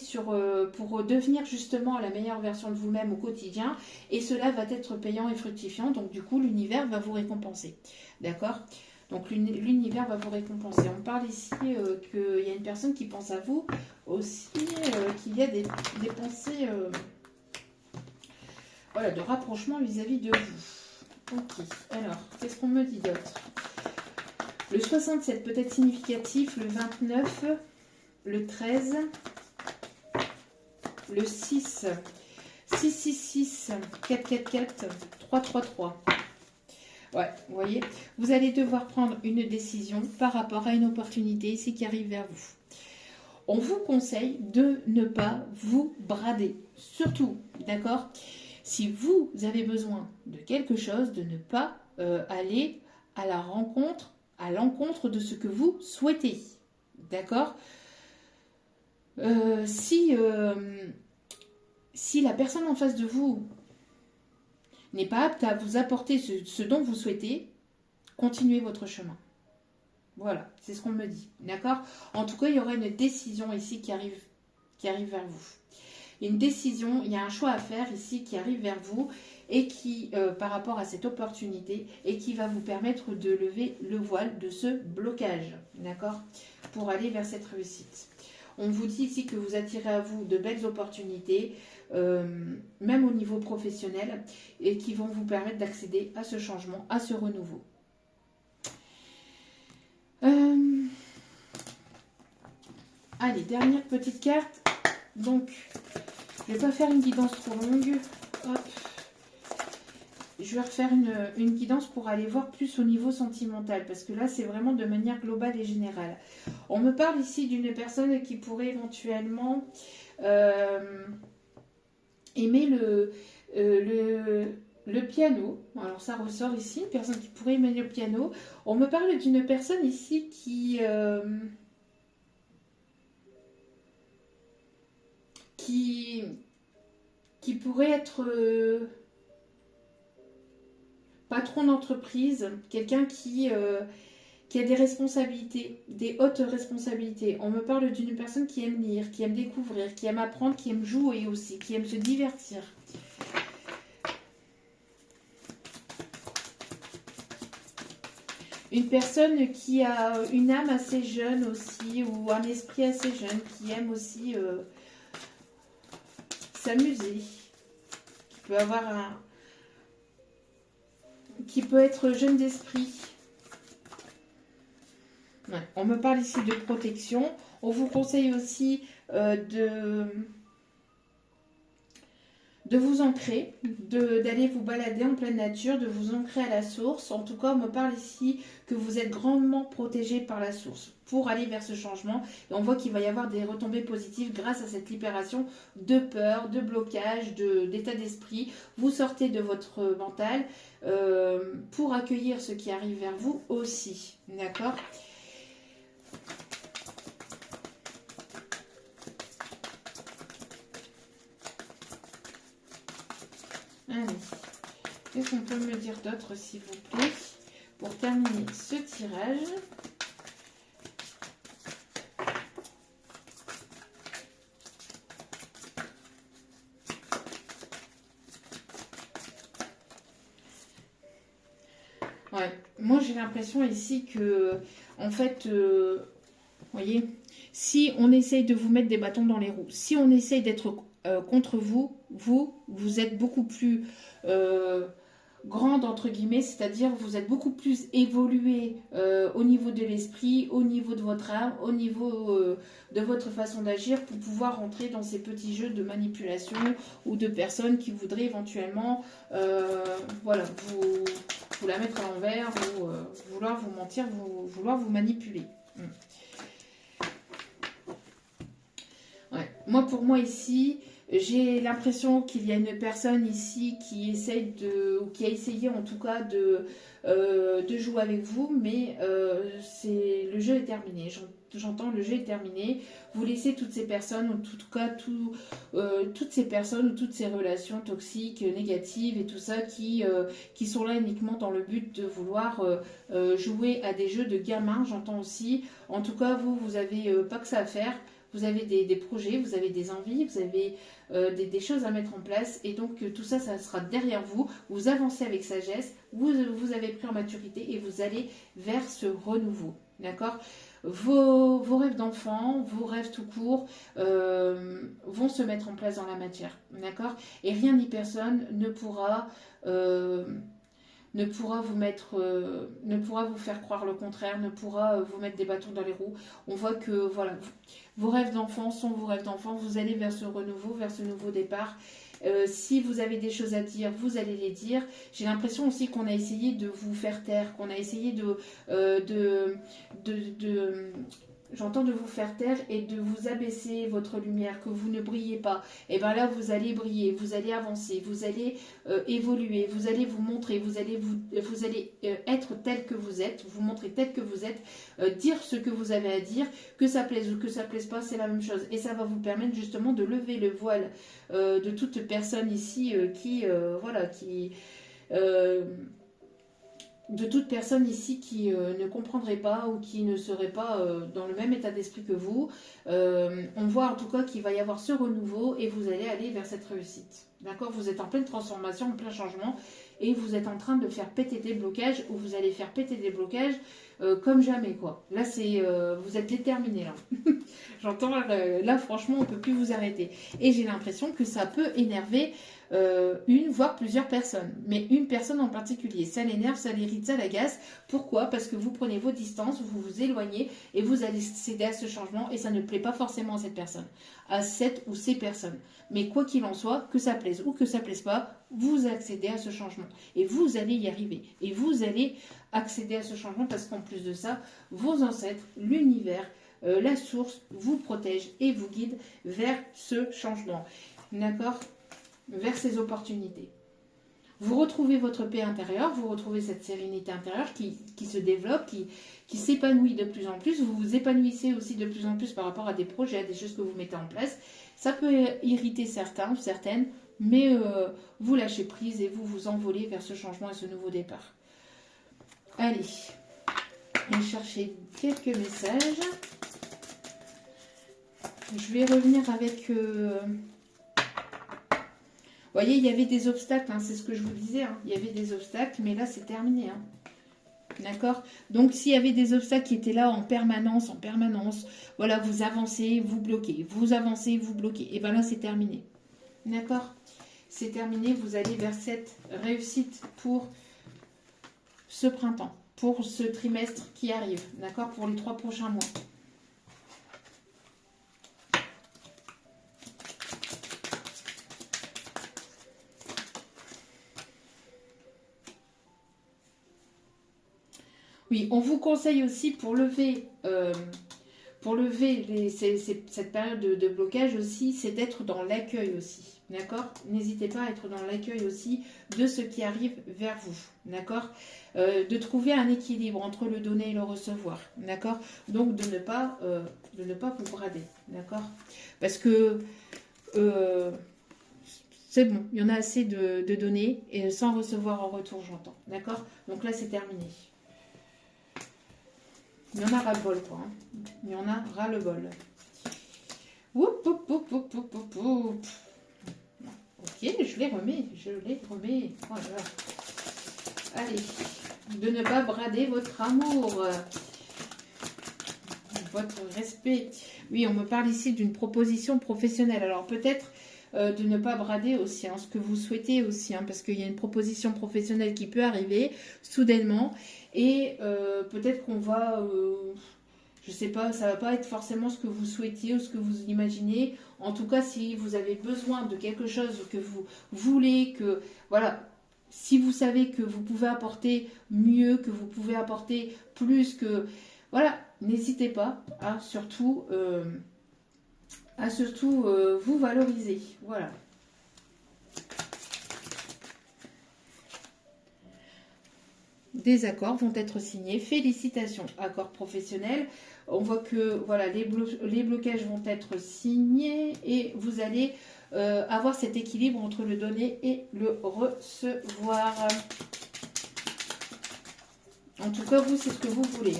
pour devenir justement la meilleure version de vous-même au quotidien et cela va être payant et fructifiant. Donc du coup, l'univers va vous récompenser. D'accord? Donc l'univers va vous récompenser. On parle ici qu'il y a une personne qui pense à vous aussi, qu'il y a des pensées voilà, de rapprochement vis-à-vis de vous. Ok, alors, qu'est-ce qu'on me dit d'autre? Le 67 peut être significatif, le 29, le 13, le 6, 666, 444, 333. Ouais, vous voyez, vous allez devoir prendre une décision par rapport à une opportunité ici qui arrive vers vous. On vous conseille de ne pas vous brader, surtout, d'accord? Si vous avez besoin de quelque chose, de ne pas aller à l'encontre de ce que vous souhaitez, d'accord? Si la personne en face de vous n'est pas apte à vous apporter ce dont vous souhaitez, continuez votre chemin. Voilà, c'est ce qu'on me dit. D'accord? En tout cas, il y aura une décision ici qui arrive vers vous. Une décision, il y a un choix à faire ici qui arrive vers vous et qui, par rapport à cette opportunité, et qui va vous permettre de lever le voile de ce blocage. D'accord? Pour aller vers cette réussite. On vous dit ici que vous attirez à vous de belles opportunités, même au niveau professionnel, et qui vont vous permettre d'accéder à ce changement, à ce renouveau. Allez, dernière petite carte. Donc, je ne vais pas faire une guidance trop longue. Hop. Je vais refaire une guidance pour aller voir plus au niveau sentimental, parce que là, c'est vraiment de manière globale et générale. On me parle ici d'une personne qui pourrait éventuellement aimer le piano. Alors, ça ressort ici, une personne qui pourrait aimer le piano. On me parle d'une personne ici qui pourrait être patron d'entreprise, quelqu'un qui a des responsabilités, des hautes responsabilités. On me parle d'une personne qui aime lire, qui aime découvrir, qui aime apprendre, qui aime jouer aussi, qui aime se divertir. Une personne qui a une âme assez jeune aussi, ou un esprit assez jeune, qui aime aussi s'amuser, qui peut être jeune d'esprit. Ouais. On me parle ici de protection. On vous conseille aussi de vous ancrer, d'aller vous balader en pleine nature, de vous ancrer à la source. En tout cas, on me parle ici que vous êtes grandement protégé par la source pour aller vers ce changement. Et on voit qu'il va y avoir des retombées positives grâce à cette libération de peur, de blocage, d'état d'esprit. Vous sortez de votre mental pour accueillir ce qui arrive vers vous aussi. D'accord ? Allez, qu'est-ce qu'on peut me dire d'autre, s'il vous plaît, pour terminer ce tirage? Ouais, moi j'ai l'impression ici que, en fait, voyez, si on essaye de vous mettre des bâtons dans les roues, si on essaye d'être contre vous, vous êtes beaucoup plus grande, entre guillemets, c'est-à-dire vous êtes beaucoup plus évolué au niveau de l'esprit, au niveau de votre âme, au niveau de votre façon d'agir pour pouvoir rentrer dans ces petits jeux de manipulation ou de personnes qui voudraient éventuellement voilà, vous la mettre à l'envers ou vouloir vous mentir, vouloir vous manipuler. Ouais. Moi, pour moi ici, j'ai l'impression qu'il y a une personne ici qui essaye ou qui a essayé en tout cas de jouer avec vous, mais le jeu est terminé. J'entends le jeu est terminé. Vous laissez toutes ces personnes, en tout cas toutes ces personnes ou toutes ces relations toxiques, négatives et tout ça qui sont là uniquement dans le but de vouloir jouer à des jeux de gamins. J'entends aussi. En tout cas, vous avez pas que ça à faire. Vous avez des projets, vous avez des envies, vous avez des choses à mettre en place. Et donc, tout ça, ça sera derrière vous. Vous avancez avec sagesse, vous avez pris en maturité et vous allez vers ce renouveau. D'accord ? Vos rêves d'enfant, vos rêves tout court vont se mettre en place dans la matière. D'accord ? Et rien ni personne ne pourra vous faire croire le contraire, ne pourra vous mettre des bâtons dans les roues. On voit que voilà, vos rêves d'enfant sont vos rêves d'enfant, vous allez vers ce renouveau, vers ce nouveau départ. Si vous avez des choses à dire, vous allez les dire. J'ai l'impression aussi qu'on a essayé de vous faire taire, qu'on a essayé j'entends de vous faire taire et de vous abaisser votre lumière, que vous ne brillez pas. Et bien là, vous allez briller, vous allez avancer, vous allez évoluer, vous allez vous montrer, vous allez être tel que vous êtes, vous montrer tel que vous êtes, dire ce que vous avez à dire, que ça plaise ou que ça plaise pas, c'est la même chose. Et ça va vous permettre justement de lever le voile de toute personne ici de toute personne ici qui ne comprendrait pas ou qui ne serait pas dans le même état d'esprit que vous. On voit en tout cas qu'il va y avoir ce renouveau et vous allez aller vers cette réussite. D'accord ? Vous êtes en pleine transformation, en plein changement et vous êtes en train de faire péter des blocages ou vous allez faire péter des blocages comme jamais, quoi. Là, vous êtes déterminé, là. J'entends, là, franchement, on ne peut plus vous arrêter. Et j'ai l'impression que ça peut énerver une, voire plusieurs personnes. Mais une personne en particulier. Ça l'énerve, ça l'irrite, ça l'agace. Pourquoi ? Parce que vous prenez vos distances, vous vous éloignez et vous allez céder à ce changement et ça ne plaît pas forcément à cette personne. À cette ou ces personnes. Mais quoi qu'il en soit, que ça plaise ou que ça plaise pas, vous accédez à ce changement. Et vous allez y arriver. Et vous allez accéder à ce changement parce qu'en plus de ça, vos ancêtres, l'univers, la source vous protège et vous guide vers ce changement. D'accord ? Vers ces opportunités. Vous retrouvez votre paix intérieure, vous retrouvez cette sérénité intérieure qui se développe, qui s'épanouit de plus en plus. Vous vous épanouissez aussi de plus en plus par rapport à des projets, à des choses que vous mettez en place. Ça peut irriter certains, certaines, mais vous lâchez prise et vous vous envolez vers ce changement et ce nouveau départ. Allez, on va chercher quelques messages. Je vais revenir avec... Vous voyez, il y avait des obstacles, hein, c'est ce que je vous disais. Hein. Il y avait des obstacles, mais là, c'est terminé. Hein. D'accord ? Donc, s'il y avait des obstacles qui étaient là en permanence, voilà, vous avancez, vous bloquez. Vous avancez, vous bloquez. Et bien là, c'est terminé. D'accord ? C'est terminé. Vous allez vers cette réussite pour ce printemps, pour ce trimestre qui arrive. D'accord ? Pour les 3 prochains mois. Oui, on vous conseille aussi pour lever cette période de blocage aussi, c'est d'être dans l'accueil aussi. D'accord ? N'hésitez pas à être dans l'accueil aussi de ce qui arrive vers vous. D'accord ? De trouver un équilibre entre le donner et le recevoir. D'accord ? Donc de ne pas vous brader. D'accord ? Parce que c'est bon, il y en a assez de donner et sans recevoir en retour, j'entends. D'accord ? Donc là, c'est terminé. Il y en a ras-le-bol, quoi. Hein. Il y en a ras-le-bol. Oup, oup, oup, oup, oup, oup, oup. Ok, je les remets. Voilà. Allez, de ne pas brader votre amour. votre respect. Oui, on me parle ici d'une proposition professionnelle. Alors peut-être de ne pas brader aussi, hein, ce que vous souhaitez aussi, hein, parce qu'il y a une proposition professionnelle qui peut arriver soudainement et peut-être qu'on va, je sais pas, ça va pas être forcément ce que vous souhaitiez ou ce que vous imaginez. En tout cas, si vous avez besoin de quelque chose que vous voulez, que voilà, si vous savez que vous pouvez apporter mieux, que vous pouvez apporter plus, que voilà, n'hésitez pas à surtout vous valoriser. Voilà. Des accords vont être signés. Félicitations, accords professionnels. On voit que voilà, les blocages vont être signés et vous allez avoir cet équilibre entre le donner et le recevoir. En tout cas, vous, c'est ce que vous voulez.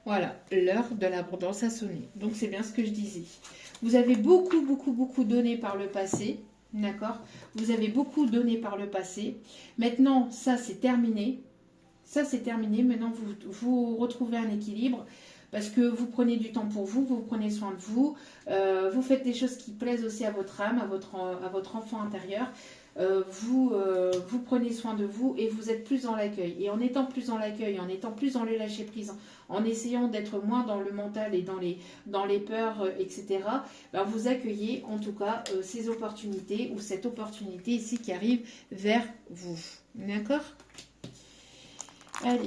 Voilà, l'heure de l'abondance a sonné. Donc, c'est bien ce que je disais. Vous avez beaucoup donné par le passé. D'accord? Vous avez beaucoup donné par le passé. Maintenant, ça, c'est terminé. Ça, c'est terminé. Maintenant, vous retrouvez un équilibre parce que vous prenez du temps pour vous, vous prenez soin de vous, vous faites des choses qui plaisent aussi à votre âme, à votre enfant intérieur. Vous prenez soin de vous et vous êtes plus dans l'accueil. Et en étant plus dans l'accueil, en étant plus dans le lâcher-prise, en essayant d'être moins dans le mental et dans les peurs, etc., ben vous accueillez en tout cas ces opportunités ou cette opportunité ici qui arrive vers vous. D'accord? Allez.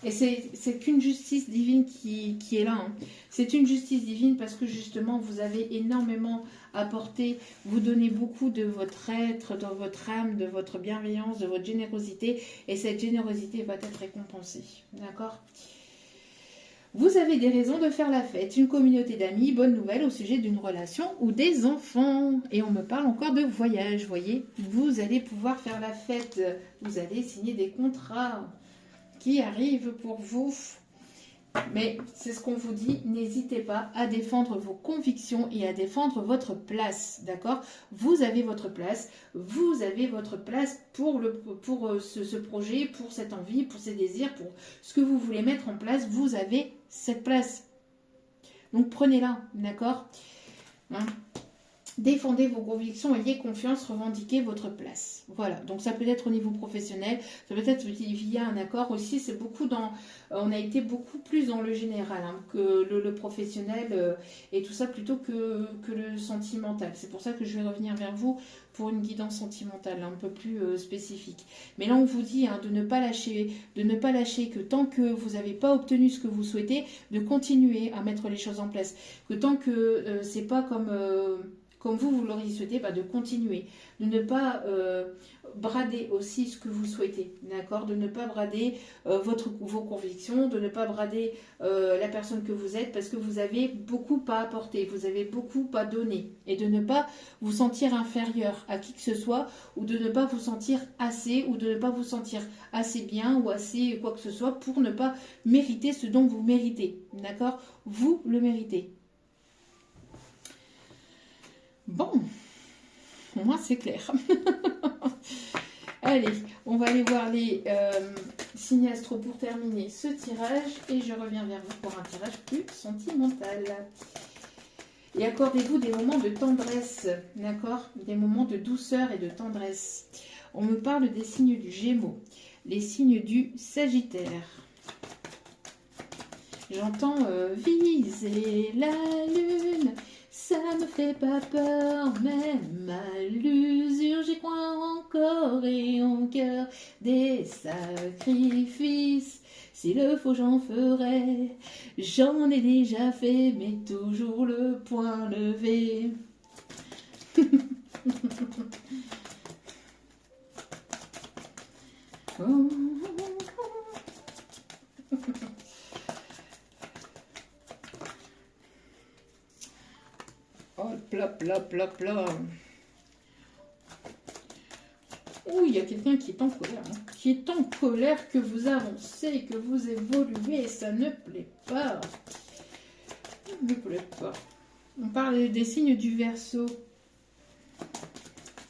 Et c'est qu'une justice divine qui est là. Hein. C'est une justice divine parce que justement, vous avez énormément apporté, vous donnez beaucoup de votre être, de votre âme, de votre bienveillance, de votre générosité. Et cette générosité va être récompensée. D'accord ? Vous avez des raisons de faire la fête, une communauté d'amis, bonne nouvelle au sujet d'une relation ou des enfants. Et on me parle encore de voyage, vous voyez. Vous allez pouvoir faire la fête, vous allez signer des contrats qui arrivent pour vous. Mais c'est ce qu'on vous dit, n'hésitez pas à défendre vos convictions et à défendre votre place, d'accord? Vous avez votre place pour ce projet, pour cette envie, pour ces désirs, pour ce que vous voulez mettre en place, vous avez cette place. Donc prenez-la, d'accord? Hein? Défendez vos convictions, ayez confiance, revendiquez votre place. Voilà, donc ça peut être au niveau professionnel, ça peut être via un accord aussi, c'est beaucoup on a été beaucoup plus dans le général hein, que le professionnel et tout ça plutôt que le sentimental. C'est pour ça que je vais revenir vers vous pour une guidance sentimentale un peu plus spécifique. Mais là on vous dit hein, de ne pas lâcher, que tant que vous n'avez pas obtenu ce que vous souhaitez, de continuer à mettre les choses en place. Que tant que c'est pas comme vous l'auriez souhaité, de continuer, de ne pas brader aussi ce que vous souhaitez, d'accord, de ne pas brader vos convictions, de ne pas brader la personne que vous êtes, parce que vous avez beaucoup à apporter, vous avez beaucoup à donner, et de ne pas vous sentir inférieur à qui que ce soit, ou de ne pas vous sentir assez, ou de ne pas vous sentir assez bien, ou assez quoi que ce soit, pour ne pas mériter ce dont vous méritez, d'accord, vous le méritez. Bon, au moins c'est clair. Allez, on va aller voir les signes astro pour terminer ce tirage et je reviens vers vous pour un tirage plus sentimental. Et accordez-vous des moments de tendresse, d'accord? Des moments de douceur et de tendresse. On me parle des signes du Gémeaux, les signes du Sagittaire. J'entends viser la lune. Ça me fait pas peur, même à l'usure, j'y crois encore et en cœur des sacrifices. S'il le faut, j'en ferai. J'en ai déjà fait, mais toujours le poing levé. Oh. Oh, pla, pla, pla, pla. Ouh, il y a quelqu'un qui est en colère. Hein. Qui est en colère que vous avancez, que vous évoluez. Ça ne plaît pas. Ça ne plaît pas. On parle des signes du Verseau.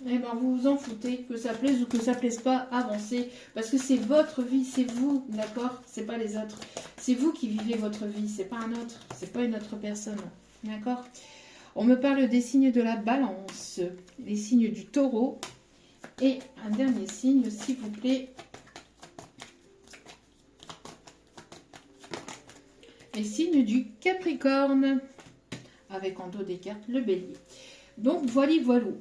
Eh bien, vous vous en foutez, que ça plaise ou que ça plaise pas, avancez. Parce que c'est votre vie, c'est vous, d'accord? C'est pas les autres. C'est vous qui vivez votre vie, c'est pas un autre. C'est pas une autre personne, d'accord? On me parle des signes de la Balance, les signes du Taureau. Et un dernier signe, s'il vous plaît. Les signes du Capricorne. Avec en dos des cartes le Bélier. Donc voilà.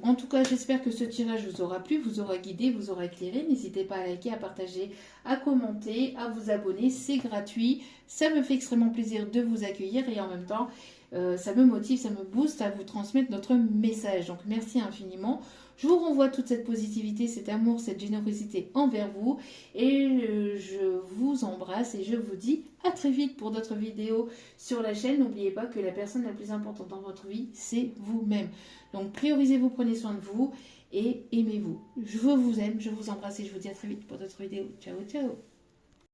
En tout cas, j'espère que ce tirage vous aura plu, vous aura guidé, vous aura éclairé. N'hésitez pas à liker, à partager, à commenter, à vous abonner. C'est gratuit. Ça me fait extrêmement plaisir de vous accueillir et en même temps, ça me motive, ça me booste à vous transmettre notre message. Donc merci infiniment. Je vous renvoie toute cette positivité, cet amour, cette générosité envers vous. Et je vous embrasse et je vous dis à très vite pour d'autres vidéos sur la chaîne. N'oubliez pas que la personne la plus importante dans votre vie, c'est vous-même. Donc priorisez-vous, prenez soin de vous et aimez-vous. Je vous aime, je vous embrasse et je vous dis à très vite pour d'autres vidéos. Ciao, ciao!